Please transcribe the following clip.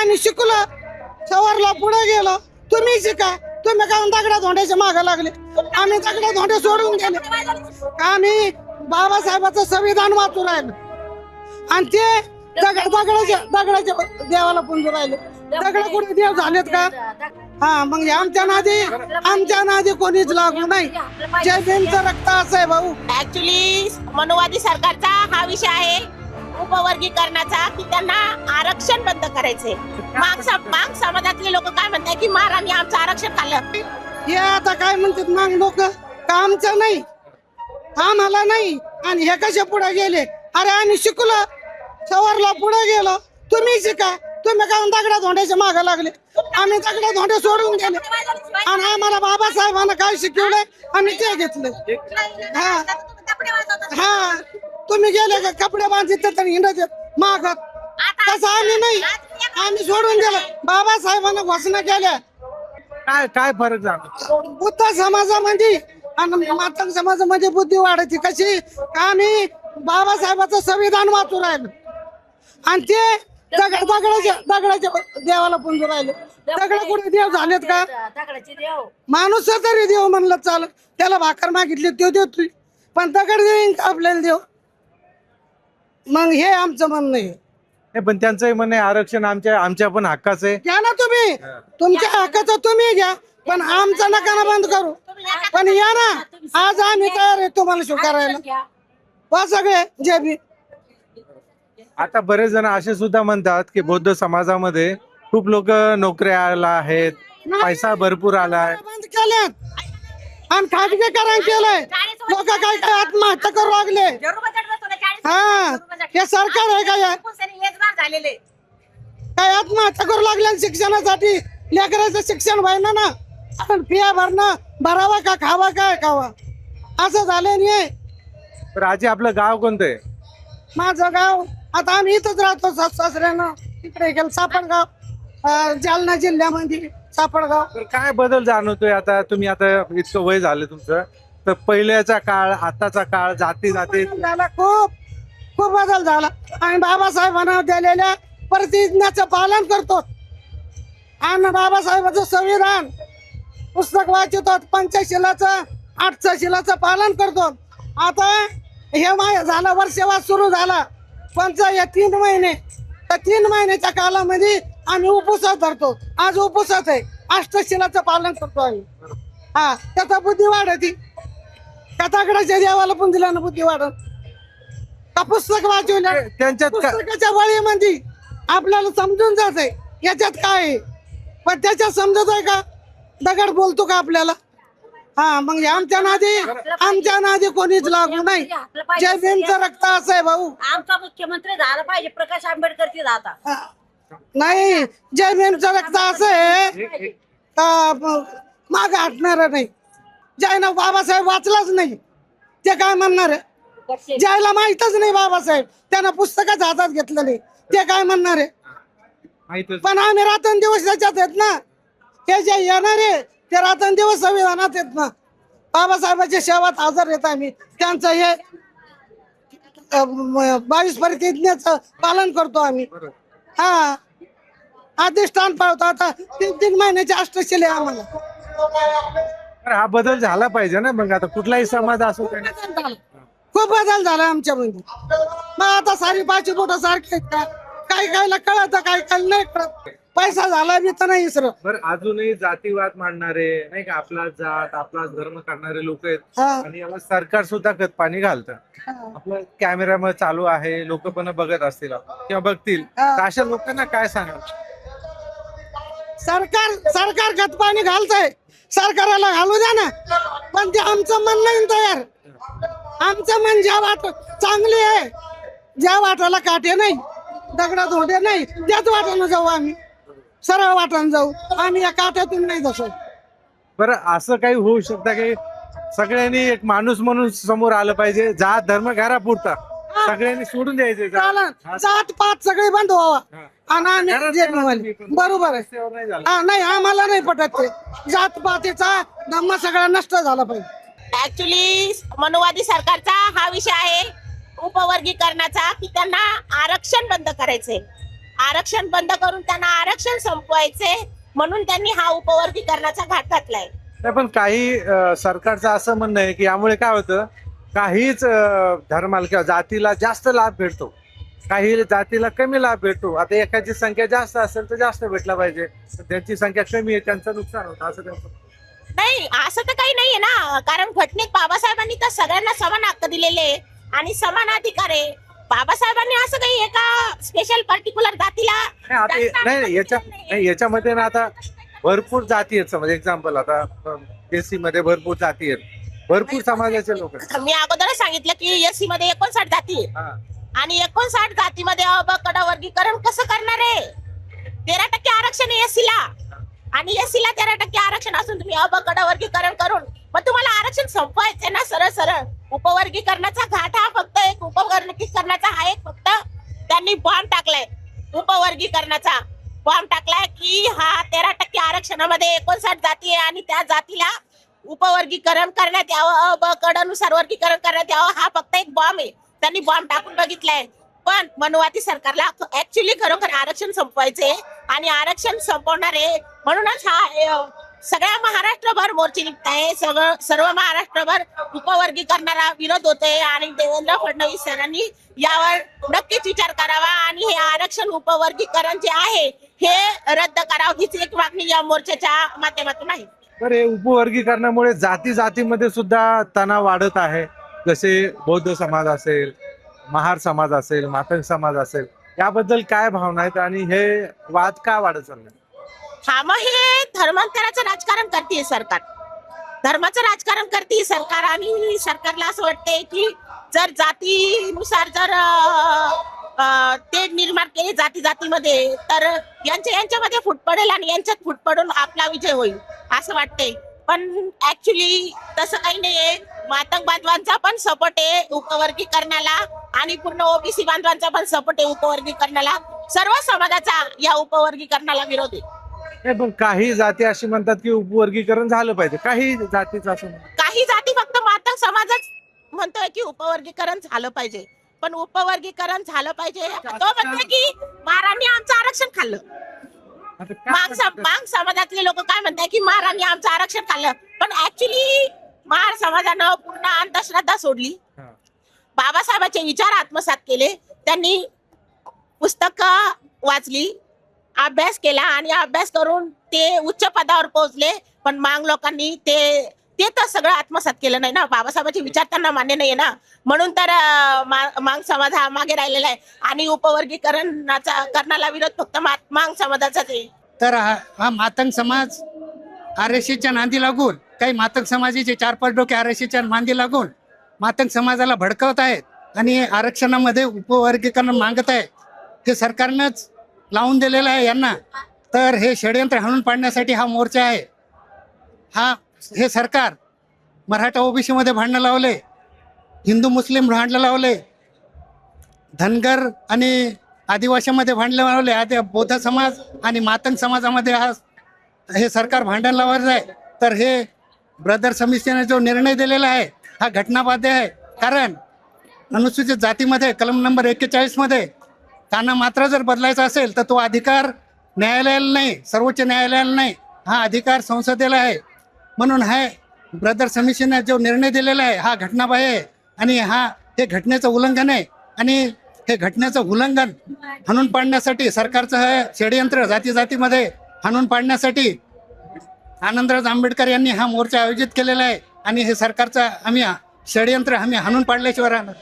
आम्ही शिकलो, सवारला पुढे गेलो, तुम्ही शिका. तुम्ही काय दगडा धोंड्याच्या मागे लागले, आम्ही दगडा धोंडे सोडून गेले. आम्ही बाबासाहेबाचं संविधान वाचून राहिलो आणि ते दगडाच्या देवाला पुंजू राहिले. दगड कुठे देव झालेत का? हा, मग आमच्या नादी कोणीच लागू नाही. जय भीमचं रक्त असं आहे भाऊ. ऍक्च्युली मनुवादी सरकारचा हा विषय आहे उपवर्गीकरणाचा, की त्यांना आरक्षण बंद करायचंय. माग समाजातले लोक काय म्हणतात की महाराणी आमचं आरक्षण खाल्लं. हे आता काय म्हणतात मग लोक, का आमचं नाही, आम्हाला नाही. आणि हे कशा पुढे गेले? अरे आम्ही शिकलो, सवारला पुढे गेलो, तुम्ही शिका. तुम्ही काय दगडा धोंड्याच्या मागे लागले, आम्ही दगडा धोंडे सोडून गेले. आणि आम्हाला बाबासाहेबांना काय शिकवलंय आम्ही ते घेतलं. हा, तुम्ही गेले का कपडे बांधित हिंडाचे मागत, तसं आम्ही नाही. आम्ही सोडून गेलो. बाबासाहेबांना घोषणा केल्या. काय फरक झाला बुद्ध समाजामध्ये आणि मातंग समाजामध्ये बुद्धी वाढायची कशी? आम्ही बाबासाहेबाचं संविधान वाचून राहिलो आणि ते दगडाच्या देवाला पुंजू राहिले. दगड कुठे देव झालेत का? माणूस तरी देव म्हणलं चाल. त्याला भाकर मागितली तो देतोय, पण दगड देईन का आपल्याला देव? मग हे आमचं म्हणणं आहे. पण त्यांचं म्हणणं आहे आरक्षण आमच्या पण हक्काचं आहे. घ्या ना तुम्ही, तुमच्या हक्काचं तुम्ही घ्या, पण आमचा नका ना बंद करू. पण या ना, आज आम्ही तयार आहे तुम्हाला स्वीकारायला. वा सगळे जय भीम. आता बरेच जण असे सुद्धा म्हणतात की बौद्ध समाजामध्ये खूप लोक नोकऱ्याला आहेत, पैसा भरपूर आलाय, बंद केल्यात आणि खाजगीकरण केलंय. लोक काय काय आत्महत्या करू लागले. हा, हे सरकार आहे काय? काय आत्महत्या करू लागल्या शिक्षणासाठी? लेकराचं शिक्षण व्हायना ना, आपण फिया भरावा का खावा काय खावा असं झालं नाही. तर आजी आपलं गाव कोणतं आहे? माझं गाव, आता आम्ही इथंच राहतो सासऱ्यानं. तिकडे गेलं सापडगाव, जालना जिल्ह्यामध्ये सापडगाव. तर काय बदल जाणवतोय आता? तुम्ही आता इतकं वय झालं तुमचं, तर पहिल्याचा काळ आताचा काळ जाती झाला, खूप खूप बदल झाला. आणि बाबासाहेबांना दिलेल्या प्रतिज्ञाचं पालन करतो आणि बाबासाहेबांचं संविधान पुस्तक वाचतो, पंचशिलाचं 8 शिलाचं पालन करतो. आता हे माय झालं, वर्षवास सुरू झाला, हे 3 महिने, त्या 3 महिन्याच्या कालामध्ये आम्ही उपवास धरतो. आज उपवासात आहे, 8 शिलाचं पालन करतो आम्ही. हा, त्याचा बुद्धी वाढती. त्या दगडाच्या देवाला पण दिला ना बुद्धी वाढत. का पुस्तक वाचवल्या त्यांच्यात पुस्तकाच्या बळीमध्ये आपल्याला समजून जात आहे याच्यात काय आहे, पण त्याच्यात समजत आहे का? दगड बोलतो का आपल्याला? हा, मग आमच्या नादी कोणीच लागू नाही. जय भीमचं रक्त असं आहे भाऊ. आमचा मुख्यमंत्री झाला पाहिजे प्रकाश आंबेडकरची जाता. नाही, जय भीमचं रक्त असं आहे का माग हटणार नाही. ज्यानं बाबासाहेब वाचलाच नाही ते काय म्हणणार आहे? ज्याला माहितच नाही बाबासाहेब, त्यानं पुस्तकाच्या हातात घेतलं नाही, ते काय म्हणणार आहे? पण आम्ही रात्रंदिवस त्याच्यात आहेत ना. हे जे येणार आहे ते रात्रंदिवस संविधानात येत ना. बाबासाहेबांच्या सेवात हजर येत आम्ही. त्यांचं हे 22 प्रतिज्ञेचं पालन करतो आम्ही. हा, अधिष्ठान पाळतो. आता 3 महिन्याची अष्टशिले आम्हाला. हा बदल झाला पाहिजे ना. मग आता कुठलाही समाज असो, खूप बदल झाला आमच्यामध्ये. मग आता सारी 5 बोट सारखे आहेत का? काही काहीला कळत, काही काही नाही कळत. पैसा झाला बी तर नाही इसर. बरं, अजूनही जातीवाद मांडणारे नाही का, आपला जात आपला धर्म करणारे लोक आहेत. आणि याला सरकार सुद्धा खतपाणी घालतं. आपलं कॅमेरा चालू आहे, लोक पण बघत असतील किंवा बघतील, तर अशा लोकांना काय सांगाल? सरकार खतपाणी घालतंय, सरकाराला घालू द्या ना. पण ते आमचं मन नाही तयार. आमचं मन ज्या वाट चांगली आहे, ज्या वाटाला काटे नाही, दगडा धोंडे नाही, त्याच वाटानं जाऊ आम्ही. सरळ वाटानं जाऊ आम्ही, या काट्यातून नाही जसं. बरं, असं काही होऊ शकतं की सगळ्यांनी एक माणूस म्हणून समोर आलं पाहिजे, जात धर्म घरा पुरता सगळ्यांनी सोडून द्यायचे, जात पात सगळे बंद व्हावा. बरोबर आहे. नाही, आम्हाला नाही पटत ते. जात पातीचा धम्म सगळा नष्ट झाला पाहिजे. ऍक्च्युली मनुवादी सरकारचा हा विषय आहे उपवर्गीकरणाचा, की त्यांना आरक्षण बंद करायचंय. आरक्षण बंद करून त्यांना आरक्षण संपवायचे, म्हणून त्यांनी हा उपवर्गीकरणाचा घाट घातलाय. नाही, पण काही सरकारचं असं म्हणणं आहे की यामुळे काय होतं, काहीच धर्माला किंवा जातीला जास्त लाभ भेटतो, काही जातीला कमी लाभ भेटतो. आता एकाची संख्या जास्त असेल तर जास्त भेटला पाहिजे, त्यांची संख्या कमी आहे त्यांचं नुकसान होतं असं त्यांचं. नाही, असं तर काही नाहीये ना, कारण घटनेत बाबासाहेबांनी तर सगळ्यांना समान हक्क दिलेले आणि समान अधिकार आहे. बाबासाहेबांनी असं काही एका स्पेशल पर्टिक्युलर जातीला नाही, याच्यामध्ये ना आता भरपूर जाती आहेत. समज एक्झाम्पल, आता एसी मध्ये भरपूर जाती आहेत, भरपूर समाजाचे लोक आहेत. मी अगोदरच सांगितलं की एससी मध्ये 59 जाती आहे आणि 59 जातीमध्ये कडा वर्गीकरण कसं करणार आहे? 13% आरक्षण आहे एससी ला आणि एससी ला 13% आरक्षण असून तुम्ही कडा वर्गीकरण करून मग तुम्हाला आरक्षण संपवायचंय ना सरळ सरळ. उपवर्गीकरणाचा घाट हा फक्त एक उपवर्गीकरणाचा हा एक फक्त त्यांनी बॉम्ब टाकलाय, उपवर्गीकरणाचा बॉम्ब टाकलाय की हा 13% आरक्षणामध्ये 59 जाती आहे आणि त्या जातीला उपवर्गीकरण करण्यात यावं, कडनुसार वर्गीकरण करण्यात यावं, हा फक्त एक बॉम्ब आहे. त्यांनी बॉम्ब टाकून बघितलाय. पण मनुवादी सरकारला ऍक्च्युली खरोखर आरक्षण संपवायचे आणि आरक्षण संपवणार आहे, म्हणूनच हा सगळ्या महाराष्ट्रभर मोर्चे निघत आहे. सर्व महाराष्ट्रभर उपवर्गीकरणाला विरोध होतोय आणि देवेंद्र फडणवीस सरांनी यावर नक्कीच विचार करावा आणि हे आरक्षण उपवर्गीकरण जे आहे हे रद्द करावं, हीच एक मागणी या मोर्चाच्या माध्यमातून आहे. तर हे उपवर्गीकरणामुळे जातीमध्ये सुद्धा तणाव वाढत आहे. जसे बौद्ध समाज असेल, महार समाज असेल, मातंग समाज असेल, याबद्दल काय भावना आहेत आणि हे वाद का वाढत चालले? हा, मग हे धर्मांतराचं राजकारण करते सरकार, धर्माचं राजकारण करते सरकार आणि सरकारला असं वाटतंय की जर जातीनुसार जर ते निर्माण केले जातीमध्ये तर यांच्यामध्ये फूट पडेल आणि यांच्यात फूट पडून आपला विजय होईल असं वाटतंय. पण ऍक्च्युली तसं काही नाहीये. मातंग बांधवांचा पण सपोर्ट आहे उपवर्गीकरणाला आणि पूर्ण ओबीसी बांधवांचा पण सपोर्ट आहे उपवर्गीकरणाला. सर्व समाजाचा या उपवर्गीकरणाला विरोध आहे. पण काही जाती अशी म्हणतात की उपवर्गीकरण झालं पाहिजे, काही जातीचं असं काही जाती फक्त मातंग समाजच म्हणतोय की उपवर्गीकरण झालं पाहिजे, पण उपवर्गीकरण झालं पाहिजे तो म्हणतोय की महाराणी आमचं आरक्षण खाल्लं. मांग समाजातले लोक काय म्हणतात की महाराणी आमचं आरक्षण खाल्लं, पण ऍक्च्युली महार समाजानं पूर्ण अंधश्रद्धा सोडली, बाबासाहेबांचे विचार आत्मसात केले, त्यांनी पुस्तकं वाचली, अभ्यास केला आणि अभ्यास करून ते उच्च पदावर पोहोचले. पण मांग लोकांनी ते तर सगळं आत्मसात केलं नाही ना, बाबासाहेबांचे विचार त्यांना मान्य नाहीये ना, म्हणून तर मांग समाज हा मागे राहिलेला आहे आणि उपवर्गीकरणाचा करण्याला विरोध फक्त मांग समाजाचाच आहे. तर हा मातंग समाज आरएससीच्या नांदी लागून, काही मातंग समाजाचे 4-5 डोके आरएससीच्या नांदी लागून मातंग समाजाला भडकवत आहेत आणि आरक्षणामध्ये उपवर्गीकरण मागत आहे. हे सरकारनंच लावून दिलेलं आहे यांना. तर हे षडयंत्र हाणून पाडण्यासाठी हा मोर्चा आहे. हे सरकार मराठा ओबीसी मध्ये भांडणं लावले, हिंदू मुस्लिम भांडणं लावले, धनगर आणि आदिवासीमध्ये भांडणं लावले, आधी बौद्ध समाज आणि मातंग समाजामध्ये हे सरकार भांडण लावत आहे. तर हे ब्रदर समितीने जो निर्णय दिलेला आहे हा घटनाबाह्य आहे. कारण अनुसूचित जातीमध्ये कलम नंबर 41 मध्ये काना मात्रा जर बदलायचा असेल तर तो अधिकार न्यायालयाला नाही, सर्वोच्च न्यायालयाला नाही, हा अधिकार संसदेला आहे. म्हणून हा ब्रदर समितीने जो निर्णय दिलेला आहे हा घटनाबाह्य आहे आणि हे घटनेचं उल्लंघन आहे. आणि हे घटनेचं उल्लंघन हाणून पाडण्यासाठी सरकारचं हे षडयंत्र जातीमध्ये हाणून पाडण्यासाठी आनंदराज आंबेडकर यांनी हा मोर्चा आयोजित केलेला आहे आणि हे सरकारचा षडयंत्र आम्ही हाणून पाडल्याशिवाय राहणार.